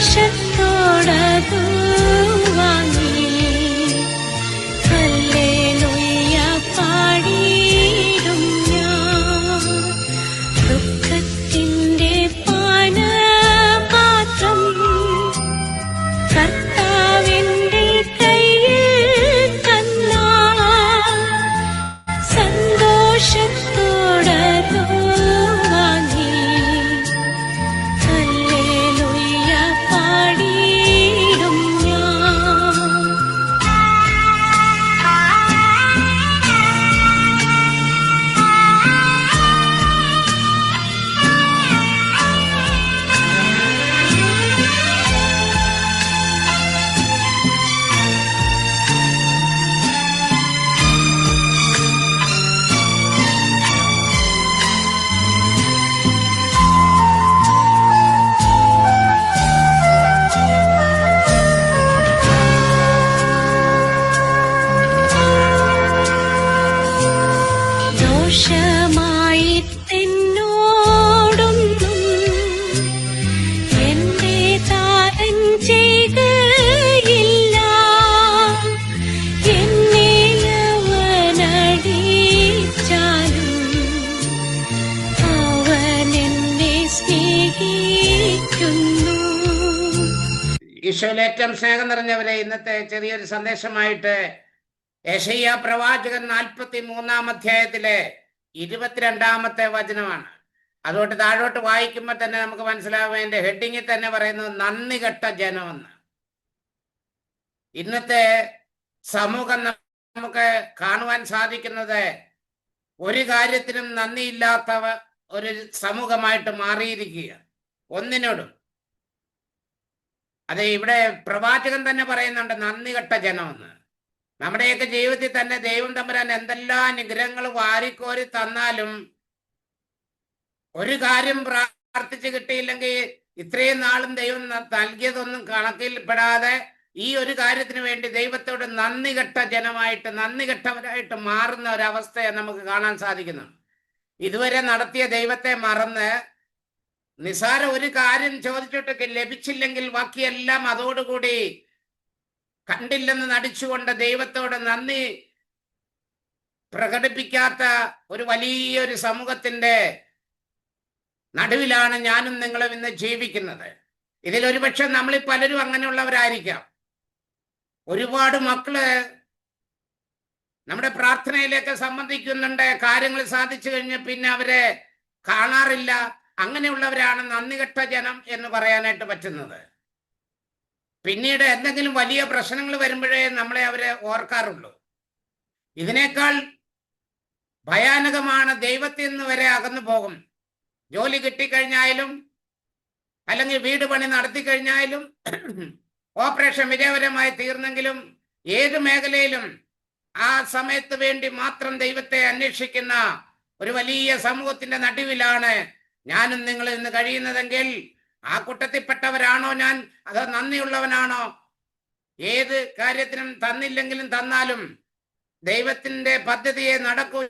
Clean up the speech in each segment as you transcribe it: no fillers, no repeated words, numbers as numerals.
സന്തോഷത്തോടതു വാങ്ങി ഹല്ലേലൂയ പാടിയിടും ഞാൻ. ദുഃഖത്തിന്റെ പാനപാത്രം കർത്താവിന്റെ കയ്യിൽ തന്നാൽ സന്തോഷത്തോടതു വാങ്ങി ഹല്ലേലൂയ പാടിയിടും ഞാൻ. ദോഷമായിട്ടെന്നോടൊന്നും എന്റെ താതൻ ചെയ്യുകയില്ല. എന്നെ അവനടിച്ചാലും അവൻ എന്നെ സ്നേഹിക്കുന്നു. ഈശോയിൽ ഏറ്റവും സ്നേഹം നിറഞ്ഞവരെ, ഇന്നത്തെ ചെറിയൊരു സന്ദേശമായിട്ട് യെശയ്യാ പ്രവാചകൻ 43-ാം അധ്യായത്തിലെ 22-ാമത്തെ വചനമാണ്. അതുകൊണ്ട് താഴോട്ട് വായിക്കുമ്പോൾ തന്നെ നമുക്ക് മനസ്സിലാവും, എൻ്റെ ഹെഡിങ്ങിൽ തന്നെ പറയുന്നത് നന്ദി കെട്ട ജനമെന്ന്. ഇന്നത്തെ സമൂഹം നമുക്ക് കാണുവാൻ സാധിക്കുന്നത് ഒരു കാര്യത്തിനും നന്ദിയില്ലാത്ത ഒരു സമൂഹമായിട്ട് മാറിയിരിക്കുക, ഒന്നിനോടും. അതെ, ഇവിടെ പ്രവാചകൻ തന്നെ പറയുന്നുണ്ട് നന്ദി കെട്ട ജനമെന്ന്. നമ്മുടെയൊക്കെ ജീവിതത്തിൽ തന്നെ ദൈവം തമ്പുരാൻ എന്തെല്ലാം അനുഗ്രഹങ്ങൾ വാരിക്കോരി തന്നാലും ഒരു കാര്യം പ്രാർത്ഥിച്ച് കിട്ടിയില്ലെങ്കിൽ ഇത്രയും നാളും ദൈവം നൽകിയതൊന്നും കണക്കിൽപ്പെടാതെ ഈ ഒരു കാര്യത്തിന് വേണ്ടി ദൈവത്തോട് നന്ദി കെട്ട ജനമായിട്ട്, നന്ദി കെട്ടവരായിട്ട് മാറുന്ന ഒരവസ്ഥയെ നമുക്ക് കാണാൻ സാധിക്കുന്നു. ഇതുവരെ നടത്തിയ ദൈവത്തെ മറന്ന് നിസാര ഒരു കാര്യം ചോദിച്ചിട്ടൊക്കെ ലഭിച്ചില്ലെങ്കിൽ ബാക്കിയെല്ലാം അതോടുകൂടി കണ്ടില്ലെന്ന് നടിച്ചുകൊണ്ട് ദൈവത്തോട് നന്ദി പ്രകടിപ്പിക്കാത്ത ഒരു വലിയൊരു സമൂഹത്തിന്റെ നടുവിലാണ് ഞാനും നിങ്ങളും ഇന്ന് ജീവിക്കുന്നത്. ഇതിൽ ഒരുപക്ഷെ നമ്മളിൽ പലരും അങ്ങനെയുള്ളവരായിരിക്കാം. ഒരുപാട് മക്കള് നമ്മുടെ പ്രാർത്ഥനയിലേക്ക് സംബന്ധിക്കുന്നുണ്ട്, കാര്യങ്ങൾ സാധിച്ചു കഴിഞ്ഞ് പിന്നെ അവരെ കാണാറില്ല. അങ്ങനെയുള്ളവരാണ് നന്ദി കെട്ട ജനം എന്ന് പറയാനായിട്ട് പറ്റുന്നത്. പിന്നീട് എന്തെങ്കിലും വലിയ പ്രശ്നങ്ങൾ വരുമ്പോഴേ നമ്മളെ അവരെ ഓർക്കാറുള്ളൂ. ഇതിനേക്കാൾ ഭയാനകമാണ് ദൈവത്തിൽ നിന്ന് വരെ അകന്നു പോകും. ജോലി കിട്ടിക്കഴിഞ്ഞാലും അല്ലെങ്കിൽ വീട് പണി നടത്തി കഴിഞ്ഞാലും ഓപ്പറേഷൻ വിജയകരമായി തീർന്നെങ്കിലും ഏത് മേഖലയിലും ആ സമയത്ത് വേണ്ടി മാത്രം ദൈവത്തെ അന്വേഷിക്കുന്ന ഒരു വലിയ സമൂഹത്തിന്റെ നടുവിലാണ് ഞാനും നിങ്ങൾ ഇന്ന് കഴിയുന്നതെങ്കിൽ ആ കൂട്ടത്തിൽപ്പെട്ടവരാണോ ഞാൻ? അത് നന്ദിയുള്ളവനാണോ? ഏത് കാര്യത്തിനും തന്നില്ലെങ്കിലും തന്നാലും ദൈവത്തിന്റെ പദ്ധതിയെ നടക്കൂ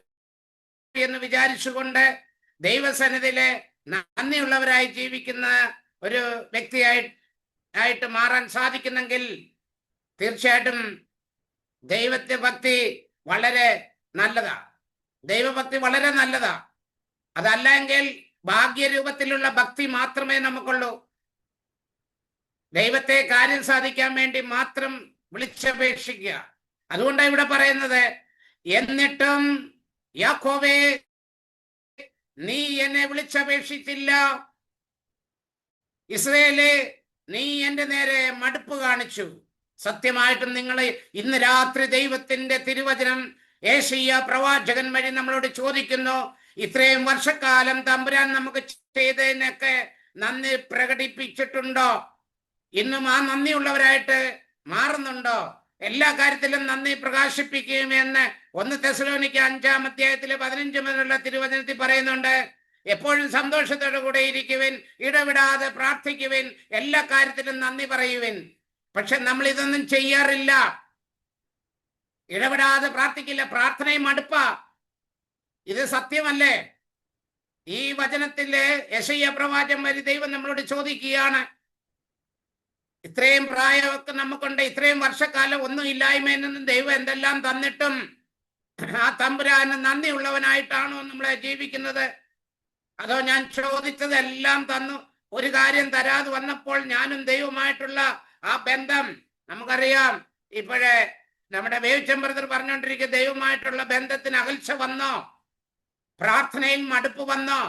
എന്ന് വിചാരിച്ചുകൊണ്ട് ദൈവസന്നിധിയിലെ നന്ദിയുള്ളവരായി ജീവിക്കുന്ന ഒരു വ്യക്തിയായിട്ട് മാറാൻ സാധിക്കുന്നെങ്കിൽ തീർച്ചയായിട്ടും ദൈവത്തെ ഭക്തി വളരെ നല്ലതാ. ദൈവഭക്തി വളരെ നല്ലതാ. അതല്ലെങ്കിൽ ഭാഗ്യരൂപത്തിലുള്ള ഭക്തി മാത്രമേ നമുക്കുള്ളൂ. ദൈവത്തെ കാര്യം സാധിക്കാൻ വേണ്ടി മാത്രം വിളിച്ചപേക്ഷിക്കുക. അതുകൊണ്ടാണ് ഇവിടെ പറയുന്നത്, എന്നിട്ടും യാക്കോബേ നീ എന്നെ വിളിച്ചപേക്ഷിച്ചില്ല, ഇസ്രായേലേ നീ എന്റെ നേരെ മടുപ്പ് കാണിച്ചു. സത്യമായിട്ടും നിങ്ങൾ ഇന്ന് രാത്രി ദൈവത്തിന്റെ തിരുവചനം യെശയ്യാ പ്രവാചകൻ വഴി നമ്മളോട് ചോദിക്കുന്നു, ഇത്രയും വർഷക്കാലം തമ്പുരാൻ നമുക്ക് ചെയ്തതിനൊക്കെ നന്ദി പ്രകടിപ്പിച്ചിട്ടുണ്ടോ? ഇന്നും ആ നന്ദിയുള്ളവരായിട്ട് മാറുന്നുണ്ടോ? എല്ലാ കാര്യത്തിലും നന്ദി പ്രകാശിപ്പിക്കുകയും എന്ന് 1 തെസ്സലോനിക്ക 5-ാം അധ്യായത്തിലെ 15 മുതലുള്ള തിരുവചനത്തിൽ പറയുന്നുണ്ട്. എപ്പോഴും സന്തോഷത്തോടു കൂടെ ഇരിക്കുവിൻ, ഇടവിടാതെ പ്രാർത്ഥിക്കുവിൻ, എല്ലാ കാര്യത്തിലും നന്ദി പറയുവിൻ. പക്ഷെ നമ്മൾ ഇതൊന്നും ചെയ്യാറില്ല. ഇടപെടാതെ പ്രാർത്ഥിക്കില്ല. പ്രാർത്ഥനയും അടുപ്പാ. ഇത് സത്യമല്ലേ? ഈ വചനത്തിലെ യെശയ്യാ പ്രവാചകൻ വഴി ദൈവം നമ്മളോട് ചോദിക്കുകയാണ്, ഇത്രയും പ്രായമൊക്കെ നമുക്കുണ്ട്, ഇത്രയും വർഷക്കാലം ഒന്നും ഇല്ലായ്മയിൽ നിന്നും ദൈവം എന്തെല്ലാം തന്നിട്ടും ആ തമ്പുരാന് നന്ദിയുള്ളവനായിട്ടാണോ നമ്മളെ ജീവിക്കുന്നത്? അതോ ഞാൻ ചോദിച്ചതെല്ലാം തന്നു, ഒരു കാര്യം തരാതെ വന്നപ്പോൾ ഞാനും ദൈവമായിട്ടുള്ള ആ ബന്ധം, നമുക്കറിയാം ഇപ്പോഴേ നമ്മുടെ വേവിച്ചൻ ബ്രദർ പറഞ്ഞുകൊണ്ടിരിക്കുക, ദൈവമായിട്ടുള്ള ബന്ധത്തിന് അകൽച്ച വന്നോ? പ്രാർത്ഥനയിൽ മടുപ്പ് വന്നോ?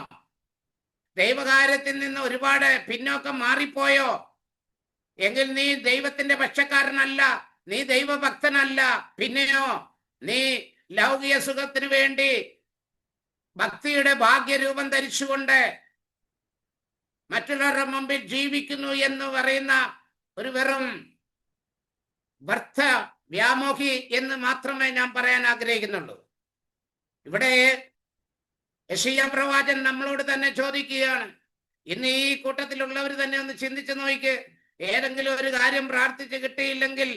ദൈവകാര്യത്തിൽ നിന്ന് ഒരുപാട് പിന്നോക്കം മാറിപ്പോയോ? എങ്കിൽ നീ ദൈവത്തിന്റെ പക്ഷക്കാരനല്ല, നീ ദൈവഭക്തനല്ല. പിന്നെയോ നീ ലൗകിക സുഖത്തിന് വേണ്ടി ഭക്തിയുടെ ഭാഗ്യരൂപം ധരിച്ചുകൊണ്ട് മറ്റുള്ളവരുടെ മുമ്പിൽ ജീവിക്കുന്നു എന്ന് പറയുന്ന ഒരു വെറും വ്യർത്ഥ വ്യാമോഹി എന്ന് മാത്രമേ ഞാൻ പറയാൻ ആഗ്രഹിക്കുന്നുള്ളൂ. ഇവിടെ യെശയ്യാ പ്രവാചകൻ നമ്മളോട് തന്നെ ചോദിക്കുകയാണ്. ഇന്ന് ഈ കൂട്ടത്തിലുള്ളവർ തന്നെ ഒന്ന് ചിന്തിച്ചു നോക്കിക്ക്. ഏതെങ്കിലും ഒരു കാര്യം പ്രാർത്ഥിച്ച് കിട്ടിയില്ലെങ്കിൽ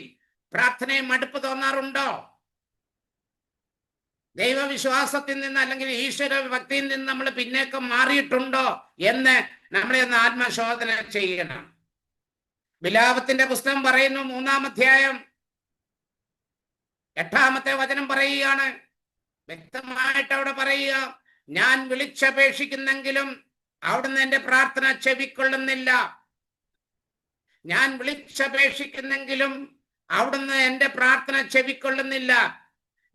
പ്രാർത്ഥനയെ മടുപ്പ് തോന്നാറുണ്ടോ? ദൈവവിശ്വാസത്തിൽ നിന്ന് അല്ലെങ്കിൽ ഈശ്വര ഭക്തിയിൽ നിന്ന് നമ്മൾ പിന്നേക്കം മാറിയിട്ടുണ്ടോ എന്ന് നമ്മളെ ഒന്ന് ആത്മശോധന ചെയ്യണം. വിലാപത്തിന്റെ പുസ്തകം പറയുന്നു, 3-ാം അധ്യായം 8-ാമത്തെ വചനം പറയുകയാണ്. വ്യക്തമായിട്ട് അവിടെ പറയുക, ഞാൻ വിളിച്ചപേക്ഷിക്കുന്നെങ്കിലും അവിടുന്ന് എന്റെ പ്രാർത്ഥന ചെവിക്കൊള്ളുന്നില്ല. ഞാൻ വിളിച്ചപേക്ഷിക്കുന്നെങ്കിലും അവിടുന്ന് എന്റെ പ്രാർത്ഥന ചെവിക്കൊള്ളുന്നില്ല.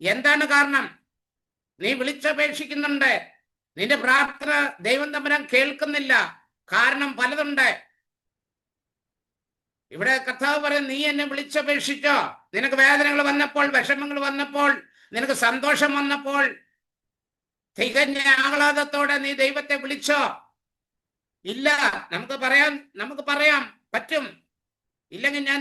എന്താണ് കാരണം? നീ വിളിച്ചപേക്ഷിക്കുന്നുണ്ട്, നിന്റെ പ്രാർത്ഥന ദൈവം തമ്പുരാൻ കേൾക്കുന്നില്ല. കാരണം പലതുണ്ട്. ഇവിടെ കർത്താവ് പറയും, നീ എന്നെ വിളിച്ചപേക്ഷിച്ചോ? നിനക്ക് വേദനകൾ വന്നപ്പോൾ, വിഷമങ്ങൾ വന്നപ്പോൾ, നിനക്ക് സന്തോഷം വന്നപ്പോൾ തികഞ്ഞ ആഹ്ലാദത്തോടെ നീ ദൈവത്തെ വിളിച്ചോ? ഇല്ല. നമുക്ക് പറയാം പറ്റും. ഇല്ലെങ്കിൽ ഞാൻ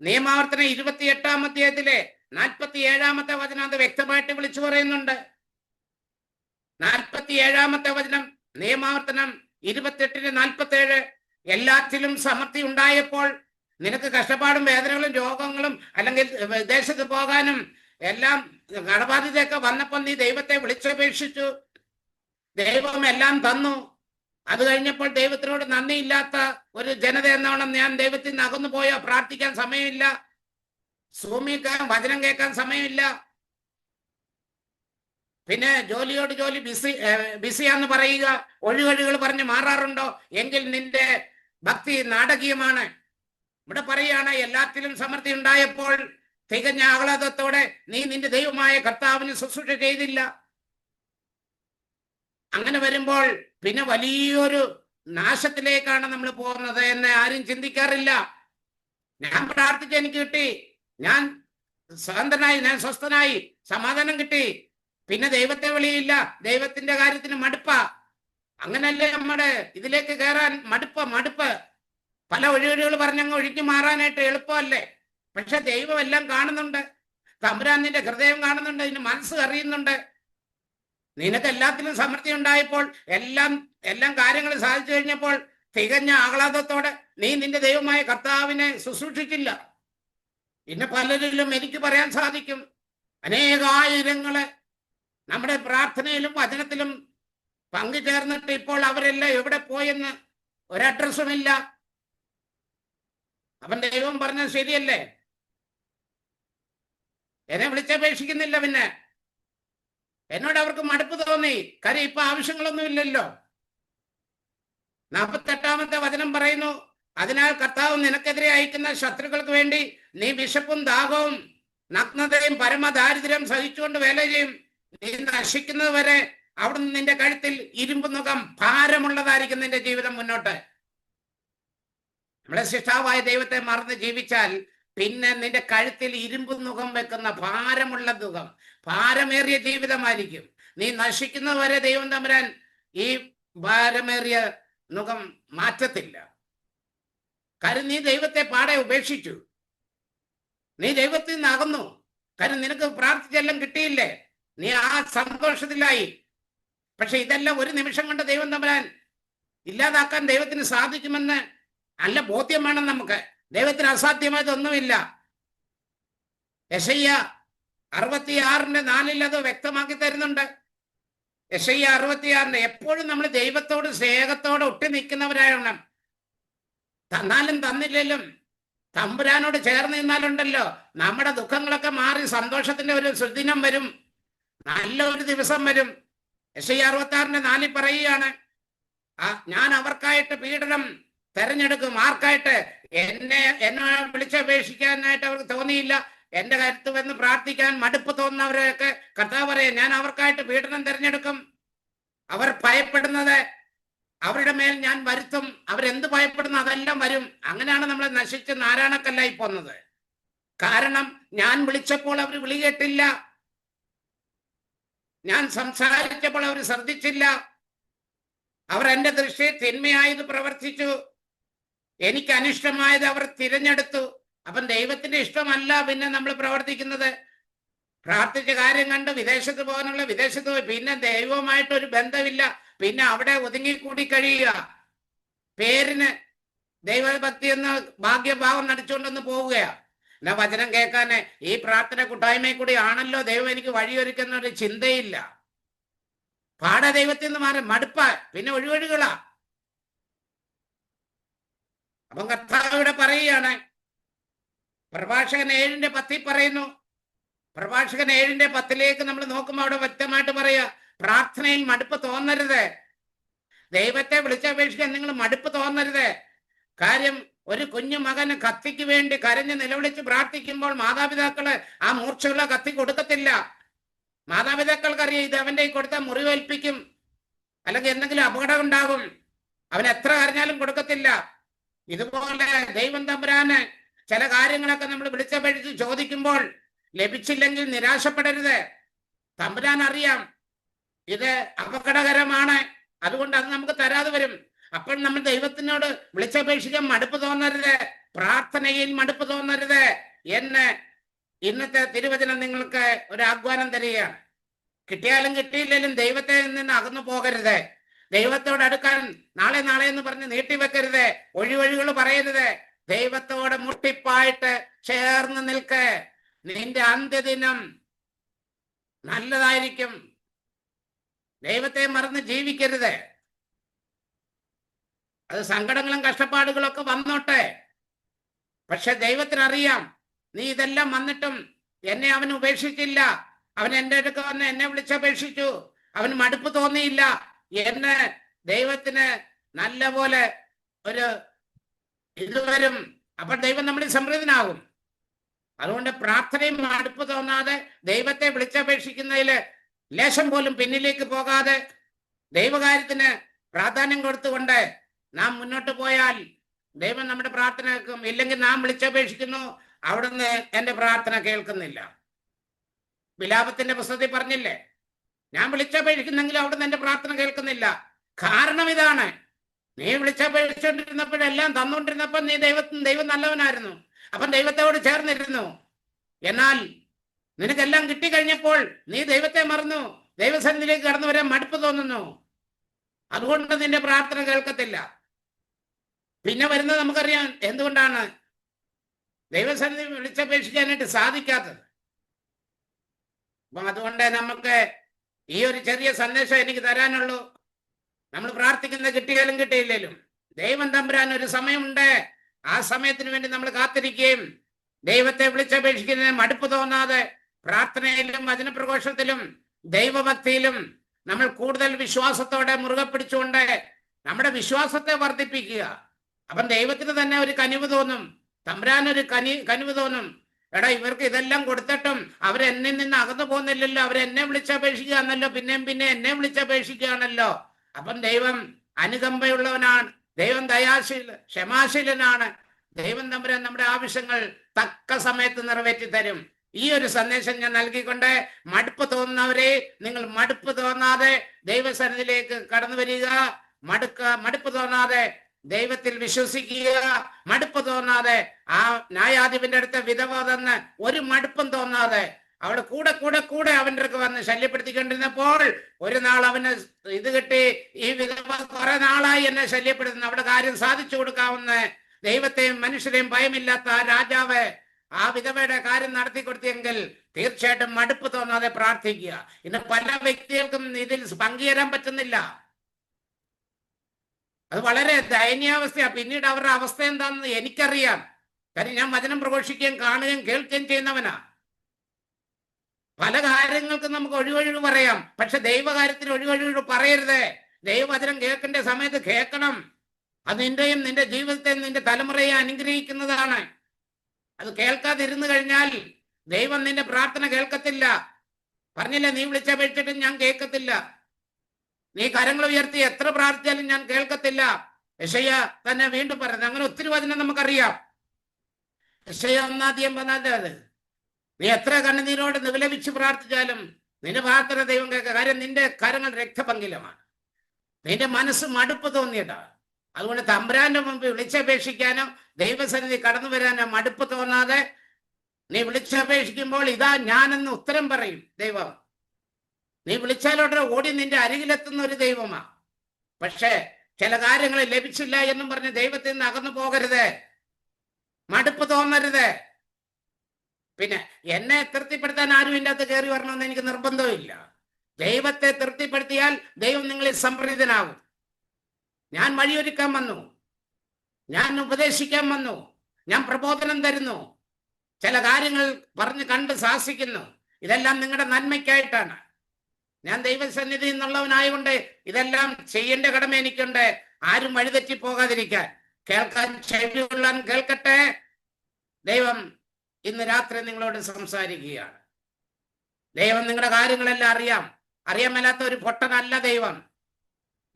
നിയമാവർത്തനം 28-ാം അധ്യായത്തിലെ 47-ാമത്തെ വചനം അത് വ്യക്തമായിട്ട് വിളിച്ചു പറയുന്നുണ്ട്. 47-ാമത്തെ വചനം, നിയമാവർത്തനം 28-47. എല്ലാറ്റിലും സമൃദ്ധി ഉണ്ടായപ്പോൾ നിനക്ക് കഷ്ടപ്പാടും വേദനകളും രോഗങ്ങളും അല്ലെങ്കിൽ വിദേശത്ത് പോകാനും എല്ലാം കടബാധ്യതയൊക്കെ വന്നപ്പോൾ നീ ദൈവത്തെ വിളിച്ചപേക്ഷിച്ചു, ദൈവം എല്ലാം തന്നു. അത് കഴിഞ്ഞപ്പോൾ ദൈവത്തിനോട് നന്ദിയില്ലാത്ത ഒരു ജനത എന്നോണം ഞാൻ ദൈവത്തിൽ നിന്ന് അകന്നു പോയോ? പ്രാർത്ഥിക്കാൻ സമയമില്ല, സൂമിക്കാൻ വചനം കേൾക്കാൻ സമയമില്ല, പിന്നെ ജോലിയോട് ജോലി ബിസിയാന്ന് പറയുക, ഒഴിവഴികൾ പറഞ്ഞ് മാറാറുണ്ടോ? എങ്കിൽ നിന്റെ ഭക്തി നാടകീയമാണ്. ഇവിടെ പറയുകയാണ്, എല്ലാത്തിലും സമൃദ്ധി ഉണ്ടായപ്പോൾ തികഞ്ഞ ആഹ്ലാദത്തോടെ നീ നിന്റെ ദൈവമായ കർത്താവിന് ശുശ്രൂഷ ചെയ്തില്ല. അങ്ങനെ വരുമ്പോൾ പിന്നെ വലിയൊരു നാശത്തിലേക്കാണ് നമ്മൾ പോകുന്നത് എന്ന് ആരും ചിന്തിക്കാറില്ല. ഞാൻ പ്രാർത്ഥിച്ച് എനിക്ക് കിട്ടി, ഞാൻ സ്വതന്ത്രനായി, ഞാൻ സ്വസ്ഥനായി, സമാധാനം കിട്ടി, പിന്നെ ദൈവത്തെ വിളിയില്ല, ദൈവത്തിന്റെ കാര്യത്തിന് മടുപ്പ. അങ്ങനല്ലേ നമ്മുടെ ഇതിലേക്ക് കയറാൻ മടുപ്പ്. പല ഒഴിവഴികൾ പറഞ്ഞങ്ങ് ഒഴിഞ്ഞു മാറാനായിട്ട് എളുപ്പമല്ലേ? പക്ഷെ ദൈവം എല്ലാം കാണുന്നുണ്ട്, തമ്പുരാൻ നിന്റെ ഹൃദയം കാണുന്നുണ്ട്, നിന്റെ മനസ്സ് അറിയുന്നുണ്ട്. നിനക്ക് എല്ലാത്തിലും സമൃദ്ധി ഉണ്ടായപ്പോൾ, എല്ലാം കാര്യങ്ങൾ സാധിച്ചു കഴിഞ്ഞപ്പോൾ തികഞ്ഞ ആഹ്ലാദത്തോടെ നീ നിന്റെ ദൈവമായ കർത്താവിനെ ശുശ്രൂഷിച്ചില്ല. പിന്നെ പലരിലും എനിക്ക് പറയാൻ സാധിക്കും, അനേകായിരങ്ങള് നമ്മുടെ പ്രാർത്ഥനയിലും വചനത്തിലും പങ്കുചേർന്നിട്ട് ഇപ്പോൾ അവരെല്ലാം എവിടെ പോയെന്ന് ഒരു അഡ്രസ്സുമില്ല. അവൻ ദൈവം പറഞ്ഞത് ശരിയല്ലേ? എന്നെ വിളിച്ചപേക്ഷിക്കുന്നില്ല. പിന്നെ എന്നോട് അവർക്ക് മടുപ്പ് തോന്നി. കാര്യം ഇപ്പൊ ആവശ്യങ്ങളൊന്നും ഇല്ലല്ലോ. 48-ാമത്തെ വചനം പറയുന്നു, അതിനാൽ കർത്താവ് നിനക്കെതിരെ അയക്കുന്ന ശത്രുക്കൾക്ക് വേണ്ടി നീ വിശപ്പും ദാഹവും നഗ്നതയും പരമദാരിദ്ര്യം സഹിച്ചുകൊണ്ട് വേല ചെയ്യും. നീ നശിക്കുന്നത് വരെ അവിടുന്ന് നിന്റെ കഴുത്തിൽ ഇരുമ്പ് നുകം ഭാരമുള്ളതായിരിക്കും നിന്റെ ജീവിതം മുന്നോട്ട്. നമ്മളെ സൃഷ്ടാവായ ദൈവത്തെ മറന്ന് ജീവിച്ചാൽ പിന്നെ നിന്റെ കഴുത്തിൽ ഇരുമ്പ് നുകം വെക്കുന്ന ഭാരമുള്ള നുകം, ഭാരമേറിയ ജീവിതമായിരിക്കും. നീ നശിക്കുന്നത് വരെ ദൈവം തമ്പുരാൻ ഈ ഭാരമേറിയ നുകം മാറ്റത്തില്ല. കാര്യം നീ ദൈവത്തെ പാടെ ഉപേക്ഷിച്ചു, നീ ദൈവത്തിൽ നിന്ന് അകന്നു. കാര്യം നിനക്ക് പ്രാർത്ഥിച്ചെല്ലാം കിട്ടിയില്ലേ, നീ ആ സന്തോഷത്തിലായി. പക്ഷെ ഇതെല്ലാം ഒരു നിമിഷം കൊണ്ട് ദൈവം തമ്പുരാൻ ഇല്ലാതാക്കാൻ ദൈവത്തിന് സാധിക്കുമെന്ന് നല്ല ബോധ്യം വേണം നമുക്ക്. ദൈവത്തിന് അസാധ്യമായതൊന്നുമില്ല. യെശയ്യാ 66:4 അത് വ്യക്തമാക്കി തരുന്നുണ്ട്. യെശയ്യാ 66 എപ്പോഴും നമ്മൾ ദൈവത്തോട് സ്നേഹത്തോടെ ഒട്ടി നിൽക്കുന്നവരാകണം. തന്നാലും തന്നില്ലേലും തമ്പുരാനോട് ചേർന്ന് നിന്നാലുണ്ടല്ലോ നമ്മുടെ ദുഃഖങ്ങളൊക്കെ മാറി സന്തോഷത്തിന്റെ ഒരു സുദിനം വരും, നല്ല ഒരു ദിവസം വരും. യെശയ്യാ 66:4 പറയുകയാണ്, ഞാൻ അവർക്കായിട്ട് പീഡനം തെരഞ്ഞെടുക്കും. ആർക്കായിട്ട്? എന്നെ വിളിച്ചപേക്ഷിക്കാനായിട്ട് അവർക്ക് തോന്നിയില്ല, എന്റെ കരുത്ത് വന്ന് പ്രാർത്ഥിക്കാൻ മടുപ്പ് തോന്നുന്നവരെയൊക്കെ കർത്താവ് പറയാം, ഞാൻ അവർക്കായിട്ട് പീഡനം തെരഞ്ഞെടുക്കും. അവർ ഭയപ്പെടുന്നത് അവരുടെ മേൽ ഞാൻ വരുത്തും. അവരെന്ത് ഭയപ്പെടുന്നു അതെല്ലാം വരും. അങ്ങനെയാണ് നമ്മളെ നശിച്ച് നാരായണക്കല്ലായി പോന്നത്. കാരണം ഞാൻ വിളിച്ചപ്പോൾ അവർ വിളി കേട്ടില്ല, ഞാൻ സംസാരിച്ചപ്പോൾ അവർ ശ്രദ്ധിച്ചില്ല, അവർ എന്റെ ദൃഷ്ടിയിൽ തിന്മയായത് പ്രവർത്തിച്ചു, എനിക്ക് അനിഷ്ടമായത് അവർ തിരഞ്ഞെടുത്തു. അപ്പം ദൈവത്തിന്റെ ഇഷ്ടമല്ല പിന്നെ നമ്മൾ പ്രവർത്തിക്കുന്നത്. പ്രാർത്ഥിച്ച കാര്യം കണ്ട് വിദേശത്ത് പോകാനുള്ള വിദേശത്ത് പോയി, പിന്നെ ദൈവവുമായിട്ടൊരു ബന്ധമില്ല, പിന്നെ അവിടെ ഒതുങ്ങിക്കൂടി കഴിയുക, പേരിന് ദൈവഭക്തി എന്ന ഭാഗ്യഭാവം നടിച്ചുകൊണ്ടൊന്ന് പോവുകയാ. എന്നാ വചനം കേൾക്കാന് ഈ പ്രാർത്ഥന കൂട്ടായ്മയിൽ കൂടി ആണല്ലോ ദൈവം എനിക്ക് വഴിയൊരുക്കുന്ന ഒരു ചിന്തയില്ല. പാടെ ദൈവത്തിൽ നിന്ന് മാറി മടുപ്പ, പിന്നെ ഒഴിവൊഴികളാ. അപ്പം കർത്താവ് ഇവിടെ പറയുകയാണ്, പ്രഭാഷകൻ 7:10 പറയുന്നു. പ്രഭാഷകൻ 7:10 നമ്മൾ നോക്കുമ്പോൾ അവിടെ വ്യക്തമായിട്ട് പറയാ, പ്രാർത്ഥനയിൽ മടുപ്പ് തോന്നരുത്. ദൈവത്തെ വിളിച്ചപേക്ഷിക്കാൻ നിങ്ങൾ മടുപ്പ് തോന്നരുത്. കാര്യം ഒരു കുഞ്ഞു മകന് കത്തിക്ക് വേണ്ടി കരഞ്ഞ് നിലവിളിച്ച് പ്രാർത്ഥിക്കുമ്പോൾ മാതാപിതാക്കള് ആ മൂർച്ചയുള്ള കത്തി കൊടുക്കത്തില്ല. മാതാപിതാക്കൾക്കറിയാം ഇത് അവന്റെ കൊടുത്താൽ മുറിവേൽപ്പിക്കും, അല്ലെങ്കിൽ എന്തെങ്കിലും അപകടം ഉണ്ടാകും. അവൻ എത്ര കരഞ്ഞാലും കൊടുക്കത്തില്ല. ഇതുപോലെ ദൈവം തമ്പുരാന് ചില കാര്യങ്ങളൊക്കെ നമ്മൾ വിളിച്ചപേക്ഷിച്ച് ചോദിക്കുമ്പോൾ ലഭിച്ചില്ലെങ്കിൽ നിരാശപ്പെടരുത്. തമ്പുരാൻ അറിയാം ഇത് അപകടകരമാണ്, അതുകൊണ്ട് അത് നമുക്ക് തരാതെ വരും. അപ്പോൾ നമ്മൾ ദൈവത്തിനോട് വിളിച്ചപേക്ഷിക്കാൻ മടുപ്പ് തോന്നരുത്, പ്രാർത്ഥനയിൽ മടുപ്പ് തോന്നരുത് എന്ന് ഇന്നത്തെ തിരുവചനം നിങ്ങൾക്ക് ഒരു ആഹ്വാനം തരികയാണ്. കിട്ടിയാലും കിട്ടിയില്ലെങ്കിലും ദൈവത്തെ നിന്ന് അകന്നു പോകരുത്. ദൈവത്തോട് അടുക്കാൻ നാളെ നാളെ എന്ന് പറഞ്ഞ് നീട്ടിവെക്കരുത്, ഒഴിവൊഴികൾ പറയരുത്. ദൈവത്തോട് മുട്ടിപ്പായിട്ട് ചേർന്ന് നിൽക്ക്. നിന്റെ അന്ത്യദിനം നല്ലതായിരിക്കും. ദൈവത്തെ മറന്ന് ജീവിക്കരുത്. അത് സങ്കടങ്ങളും കഷ്ടപ്പാടുകളും ഒക്കെ വന്നോട്ടെ, പക്ഷെ ദൈവത്തിനറിയാം നീ ഇതെല്ലാം വന്നിട്ടും എന്നെ അവൻ ഉപേക്ഷിച്ചില്ല. അവൻ എൻ്റെ അടുക്ക വന്ന് എന്നെ വിളിച്ചപേക്ഷിച്ചു, അവന് മടുപ്പ് തോന്നിയില്ല എന്ന് ദൈവത്തിന് നല്ല പോലെ ഒരു ഇത് വരും. അപ്പൊ ദൈവം നമ്മളിൽ സംപ്രീതനാകും. അതുകൊണ്ട് പ്രാർത്ഥനയും മടുപ്പ് തോന്നാതെ ദൈവത്തെ വിളിച്ചപേക്ഷിക്കുന്നതിൽ ലേശം പോലും പിന്നിലേക്ക് പോകാതെ ദൈവകാര്യത്തിന് പ്രാധാന്യം കൊടുത്തുകൊണ്ട് നാം മുന്നോട്ട് പോയാൽ ദൈവം നമ്മുടെ പ്രാർത്ഥന കേൾക്കും. ഇല്ലെങ്കിൽ നാം വിളിച്ചപേക്ഷിക്കുന്നു, അവിടുന്ന് എൻ്റെ പ്രാർത്ഥന കേൾക്കുന്നില്ല. വിലാപത്തിന്റെ പുസ്തകത്തിൽ പറഞ്ഞില്ലേ, ഞാൻ വിളിച്ചപേക്ഷിക്കുന്നെങ്കിൽ അവിടുന്ന് എൻ്റെ പ്രാർത്ഥന കേൾക്കുന്നില്ല. കാരണം ഇതാണ്, നീ വിളിച്ചപേക്ഷിച്ചോണ്ടിരുന്നപ്പോഴെല്ലാം തന്നുകൊണ്ടിരുന്നപ്പോൾ ദൈവം നല്ലവനായിരുന്നു, അപ്പം ദൈവത്തോട് ചേർന്നിരുന്നു. എന്നാൽ നിനക്കെല്ലാം കിട്ടിക്കഴിഞ്ഞപ്പോൾ നീ ദൈവത്തെ മറന്നു, ദൈവസന്നിധിയിലേക്ക് കടന്നു വരാൻ മടുപ്പ് തോന്നുന്നു. അതുകൊണ്ട് നിന്റെ പ്രാർത്ഥന കേൾക്കത്തില്ല. പിന്നെ വരുന്നത് നമുക്കറിയാം എന്തുകൊണ്ടാണ് ദൈവസന്നിധി വിളിച്ചപേക്ഷിക്കാനായിട്ട് സാധിക്കാത്തത്. അപ്പൊ അതുകൊണ്ട് നമുക്ക് ഈ ഒരു ചെറിയ സന്ദേശം എനിക്ക് തരാനുള്ളൂ. നമ്മൾ പ്രാർത്ഥിക്കുന്ന കിട്ടിയാലും കിട്ടിയില്ലേലും ദൈവം തമ്പുരാൻ ഒരു സമയമുണ്ട്. ആ സമയത്തിന് വേണ്ടി നമ്മൾ കാത്തിരിക്കുകയും ദൈവത്തെ വിളിച്ചപേക്ഷിക്കുന്നതിന് മടുപ്പ് തോന്നാതെ പ്രാർത്ഥനയിലും വചനപ്രഘോഷത്തിലും ദൈവഭക്തിയിലും നമ്മൾ കൂടുതൽ വിശ്വാസത്തോടെ മുറുകെ പിടിച്ചുകൊണ്ട് നമ്മുടെ വിശ്വാസത്തെ വർദ്ധിപ്പിക്കുക. അപ്പം ദൈവത്തിന് തന്നെ ഒരു കനിവ് തോന്നും, തമ്പുരാൻ ഒരു കനിവ് തോന്നും. എടാ, ഇവർക്ക് ഇതെല്ലാം കൊടുത്തിട്ടും അവരെന്നിൽ നിന്ന് അകന്നു പോകുന്നില്ലല്ലോ, അവരെന്നെ വിളിച്ചപേക്ഷിക്കുകയാണല്ലോ, പിന്നെയും പിന്നെ എന്നെ വിളിച്ചപേക്ഷിക്കുകയാണല്ലോ. അപ്പം ദൈവം അനുകമ്പയുള്ളവനാണ്, ദൈവം ക്ഷമാശീലനാണ്. ദൈവം തമ്പുരാൻ നമ്മുടെ ആവശ്യങ്ങൾ തക്ക സമയത്ത് നിറവേറ്റി തരും. ഈ ഒരു സന്ദേശം ഞാൻ നൽകിക്കൊണ്ട് മടുപ്പ് തോന്നുന്നവരെ നിങ്ങൾ മടുപ്പ് തോന്നാതെ ദൈവസന്നിധിയിലേക്ക് കടന്നു വരിക. മടുപ്പ് തോന്നാതെ ദൈവത്തിൽ വിശ്വസിക്കുക. മടുപ്പ് തോന്നാതെ ആ ന്യായാധിപന്റെ അടുത്ത വിധവ തന്ന് ഒരു മടുപ്പും തോന്നാതെ അവിടെ കൂടെ കൂടെ കൂടെ അവൻ്റെ അടുക്ക് വന്ന് ശല്യപ്പെടുത്തിക്കൊണ്ടിരുന്നപ്പോൾ ഒരു നാൾ അവന് ഇത് കിട്ടി, ഈ വിധവ കുറെ നാളായി എന്നെ ശല്യപ്പെടുത്തുന്നു, അവിടെ കാര്യം സാധിച്ചു കൊടുക്കാവുന്ന ദൈവത്തെയും മനുഷ്യരെയും ഭയമില്ലാത്ത ആ രാജാവ് ആ വിധവയുടെ കാര്യം നടത്തി കൊടുത്തെങ്കിൽ തീർച്ചയായിട്ടും മടുപ്പ് തോന്നാതെ പ്രാർത്ഥിക്കുക. ഇന്ന് പല വ്യക്തികൾക്കും ഇതിൽ പങ്കുചേരാൻ പറ്റുന്നില്ല. അത് വളരെ ദയനീയാവസ്ഥയാണ്. പിന്നീട് അവരുടെ അവസ്ഥ എന്താണെന്ന് എനിക്കറിയാം. കാര്യം ഞാൻ വചനം പ്രഘോഷിക്കുകയും കാണുകയും കേൾക്കുകയും ചെയ്യുന്നവനാ. പല കാര്യങ്ങൾക്കും നമുക്ക് ഒഴിവൊഴിവ് പറയാം, പക്ഷെ ദൈവകാര്യത്തിന് ഒഴിവൊഴിവ് പറയരുത്. ദൈവവചനം കേൾക്കേണ്ട സമയത്ത് കേൾക്കണം. അത് നിന്റെയും നിന്റെ ജീവിതത്തെയും നിന്റെ തലമുറയെ അനുഗ്രഹിക്കുന്നതാണ്. അത് കേൾക്കാതിരുന്നു കഴിഞ്ഞാൽ ദൈവം നിന്റെ പ്രാർത്ഥന കേൾക്കത്തില്ല. പറഞ്ഞില്ല, നീ വിളിച്ചപേക്ഷിച്ചിട്ടും ഞാൻ കേൾക്കത്തില്ല, നീ കരങ്ങൾ ഉയർത്തി എത്ര പ്രാർത്ഥിച്ചാലും ഞാൻ കേൾക്കത്തില്ല. യെശയ്യാ തന്നെ വീണ്ടും പറയുന്നത്. അങ്ങനെ ഒത്തിരി വചനം നമുക്കറിയാം. യെശയ്യാ 1:14 നീ എത്ര കണ്ണുനീരോട് നിലവിളിച്ച് പ്രാർത്ഥിച്ചാലും നിന്റെ പ്രാർത്ഥന ദൈവം കേൾക്കുക. കാര്യം നിന്റെ കരങ്ങൾ രക്തപങ്കിലമാണ്, നിന്റെ മനസ്സ് മടുപ്പ് തോന്നിയിട്ടാണ്. അതുകൊണ്ട് തമ്പുരാന്റെ മുമ്പ് വിളിച്ചപേക്ഷിക്കാനോ ദൈവസന്നിധി കടന്നു വരാനോ മടുപ്പ് തോന്നാതെ നീ വിളിച്ചപേക്ഷിക്കുമ്പോൾ ഇതാ ഞാനെന്ന് ഉത്തരം പറയും ദൈവം. നീ വിളിച്ചാലോടെ ഓടി നിന്റെ അരികിലെത്തുന്ന ഒരു ദൈവമാ. പക്ഷേ ചില കാര്യങ്ങൾ ലഭിച്ചില്ല എന്നും പറഞ്ഞ് ദൈവത്തിൽ നിന്ന് അകന്നു പോകരുത്, മടുപ്പ് തോന്നരുത്. പിന്നെ എന്നെ തൃപ്തിപ്പെടുത്താൻ ആരും ഇതിൻ്റെ അകത്ത് കയറി വരണമെന്ന് എനിക്ക് നിർബന്ധമില്ല. ദൈവത്തെ തൃപ്തിപ്പെടുത്തിയാൽ ദൈവം നിങ്ങളിൽ സംപ്രീതനാകും. ഞാൻ വഴിയൊരുക്കാൻ വന്നു, ഞാൻ ഉപദേശിക്കാൻ വന്നു, ഞാൻ പ്രബോധനം തരുന്നു, ചില കാര്യങ്ങൾ പറഞ്ഞ് കണ്ട് ശാസിക്കുന്നു. ഇതെല്ലാം നിങ്ങളുടെ നന്മയ്ക്കായിട്ടാണ്. ഞാൻ ദൈവസന്നിധി എന്നുള്ളവനായതുകൊണ്ട് ഇതെല്ലാം ചെയ്യേണ്ട കടമ എനിക്കുണ്ട്. ആരും വഴിതെറ്റി പോകാതിരിക്കാൻ. കേൾക്കാൻ ചെവിയുള്ളവൻ കേൾക്കട്ടെ. ദൈവം ഇന്ന് രാത്രി നിങ്ങളോട് സംസാരിക്കുകയാണ്. ദൈവം നിങ്ങളുടെ കാര്യങ്ങളെല്ലാം അറിയാം. അറിയാൻ മേലാത്ത ഒരു പൊട്ടനല്ല ദൈവം.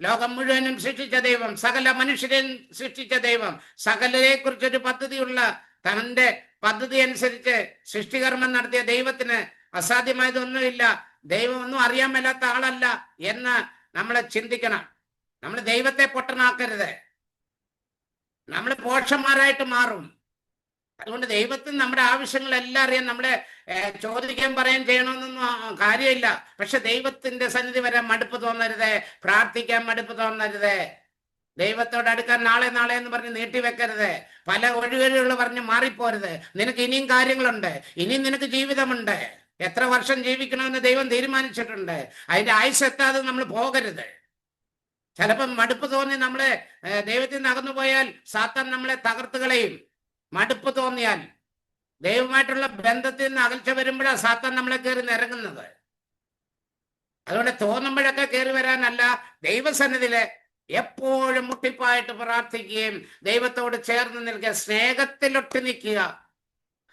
ലോകം മുഴുവനും സൃഷ്ടിച്ച ദൈവം, സകല മനുഷ്യരെയും സൃഷ്ടിച്ച ദൈവം, സകലരെ കുറിച്ചൊരു പദ്ധതിയുള്ള തന്റെ പദ്ധതി അനുസരിച്ച് സൃഷ്ടികർമ്മം നടത്തിയ ദൈവത്തിന് അസാധ്യമായതൊന്നുമില്ല. ദൈവം ഒന്നും അറിയാൻ മേലാത്ത ആളല്ല എന്ന് നമ്മൾ ചിന്തിക്കണം. നമ്മൾ ദൈവത്തെ പൊട്ടനാക്കരുത്. നമ്മൾ പോഷന്മാരായിട്ട് മാറും. അതുകൊണ്ട് ദൈവത്തിന് നമ്മുടെ ആവശ്യങ്ങളെല്ലാം അറിയാൻ. നമ്മളെ ചോദിക്കാൻ പറയാൻ ചെയ്യണമെന്നൊന്നും കാര്യമില്ല. പക്ഷെ ദൈവത്തിന്റെ സന്നിധി വരാൻ മടുപ്പ് തോന്നരുത്, പ്രാർത്ഥിക്കാൻ മടുപ്പ് തോന്നരുത്, ദൈവത്തോട് അടുക്കാൻ നാളെ നാളെ എന്ന് പറഞ്ഞ് നീട്ടിവെക്കരുത്, പല ഒഴികഴിവുകൾ പറഞ്ഞ് മാറിപ്പോരുത്. നിനക്ക് ഇനിയും കാര്യങ്ങളുണ്ട്, ഇനിയും നിനക്ക് ജീവിതമുണ്ട്. എത്ര വർഷം ജീവിക്കണമെന്ന് ദൈവം തീരുമാനിച്ചിട്ടുണ്ട്. അതിന്റെ ആയുസ് എത്താതെ നമ്മൾ പോകരുത്. ചിലപ്പം മടുപ്പ് തോന്നി നമ്മളെ ദൈവത്തിൽ നിന്ന് അകന്നു പോയാൽ സാത്താൻ നമ്മളെ തകർത്ത് കളയും. മടുപ്പ് തോന്നിയാൽ ദൈവമായിട്ടുള്ള ബന്ധത്തിൽ നിന്ന് അകൽച്ച വരുമ്പോഴാണ് സാത്താൻ നമ്മളെ കയറി നിരങ്ങുന്നത്. അതുകൊണ്ട് തോന്നുമ്പോഴൊക്കെ കയറി വരാനല്ല, ദൈവസന്നിധിയില് എപ്പോഴും മുട്ടിപ്പായിട്ട് പ്രാർത്ഥിക്കുകയും ദൈവത്തോട് ചേർന്ന് നിൽക്കുക, സ്നേഹത്തിലൊട്ടി നിൽക്കുക.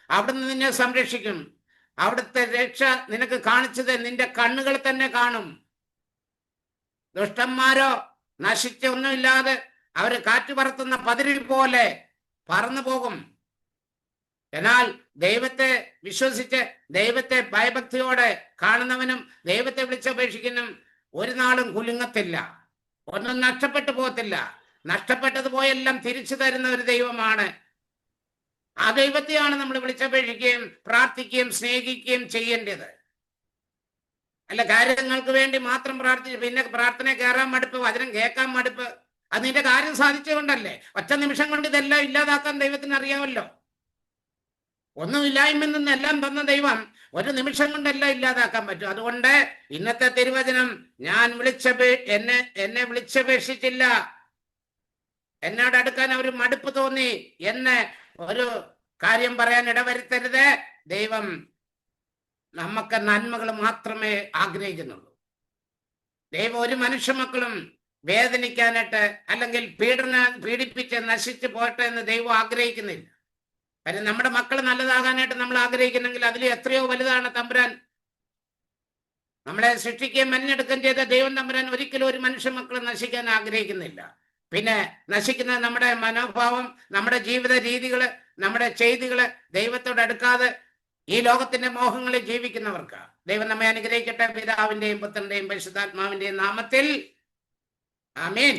അവിടുന്ന് നിന്നെ സംരക്ഷിക്കും. അവിടുത്തെ രക്ഷ നിനക്ക് കാണിച്ചത് നിന്റെ കണ്ണുകൾ തന്നെ കാണും. ദുഷ്ടന്മാരോ നശിച്ചൊന്നുമില്ലാതെ അവര് കാറ്റ് പറത്തുന്ന പതിരി പോലെ പറന്നു പോകും. എന്നാൽ ദൈവത്തെ വിശ്വസിച്ച് ദൈവത്തെ ഭയഭക്തിയോടെ കാണുന്നവനും ദൈവത്തെ വിളിച്ചപേക്ഷിക്കുന്നതും ഒരു നാളും കുലുങ്ങത്തില്ല, ഒന്നും നഷ്ടപ്പെട്ടു പോകത്തില്ല. നഷ്ടപ്പെട്ടത് പോയെല്ലാം തിരിച്ചു തരുന്ന ഒരു ദൈവമാണ്. ആ ദൈവത്തെയാണ് നമ്മൾ വിളിച്ചപേക്ഷിക്കുകയും പ്രാർത്ഥിക്കുകയും സ്നേഹിക്കുകയും ചെയ്യേണ്ടത്. അല്ല കാര്യങ്ങൾക്ക് വേണ്ടി മാത്രം പ്രാർത്ഥിച്ച് പിന്നെ പ്രാർത്ഥന കയറാൻ മടുപ്പ്, വചനം കേൾക്കാൻ മടുപ്പ്. അത് നിന്റെ കാര്യം സാധിച്ചുകൊണ്ടല്ലേ. ഒറ്റ നിമിഷം കൊണ്ട് ഇതെല്ലാം ഇല്ലാതാക്കാൻ ദൈവത്തിന് അറിയാമല്ലോ. ഒന്നുമില്ലായ്മയിൽ നിന്ന് എല്ലാം തന്ന ദൈവം ഒരു നിമിഷം കൊണ്ടെല്ലാം ഇല്ലാതാക്കാൻ പറ്റും. അതുകൊണ്ട് ഇന്നത്തെ തിരുവചനം, ഞാൻ എന്നെ വിളിച്ചപേക്ഷിച്ചില്ല, എന്നോട് അടുക്കാൻ അവർ മടുപ്പ് തോന്നി എന്ന് ഒരു കാര്യം പറയാൻ ഇടവരുത്തരുത്. ദൈവം നമുക്ക് നന്മകൾ മാത്രമേ ആഗ്രഹിക്കുന്നുള്ളൂ. ദൈവം ഒരു മനുഷ്യ മക്കളും വേദനിക്കാനായിട്ട് അല്ലെങ്കിൽ പീഡിപ്പിച്ച് നശിച്ചു പോട്ടെ എന്ന് ദൈവം ആഗ്രഹിക്കുന്നില്ല. കാര്യം നമ്മുടെ മക്കൾ നല്ലതാകാനായിട്ട് നമ്മൾ ആഗ്രഹിക്കുന്നെങ്കിൽ അതിൽ എത്രയോ വലുതാണ് തമ്പുരാൻ. നമ്മളെ സൃഷ്ടിക്കുകയും മെനഞ്ഞെടുക്കുകയും ചെയ്ത ദൈവം തമ്പുരാൻ ഒരിക്കലും ഒരു മനുഷ്യ മക്കൾ നശിക്കാൻ ആഗ്രഹിക്കുന്നില്ല. പിന്നെ നശിക്കുന്ന നമ്മുടെ മനോഭാവം, നമ്മുടെ ജീവിത രീതികള്, നമ്മുടെ ചെയ്തികള്, ദൈവത്തോട് അടുക്കാതെ ഈ ലോകത്തിന്റെ മോഹങ്ങളിൽ ജീവിക്കുന്നവർക്ക് ദൈവം നമ്മെ അനുഗ്രഹിക്കട്ടെ. പിതാവിന്റെയും പുത്രന്റെയും പരിശുദ്ധാത്മാവിന്റെയും നാമത്തിൽ ആമേൻ.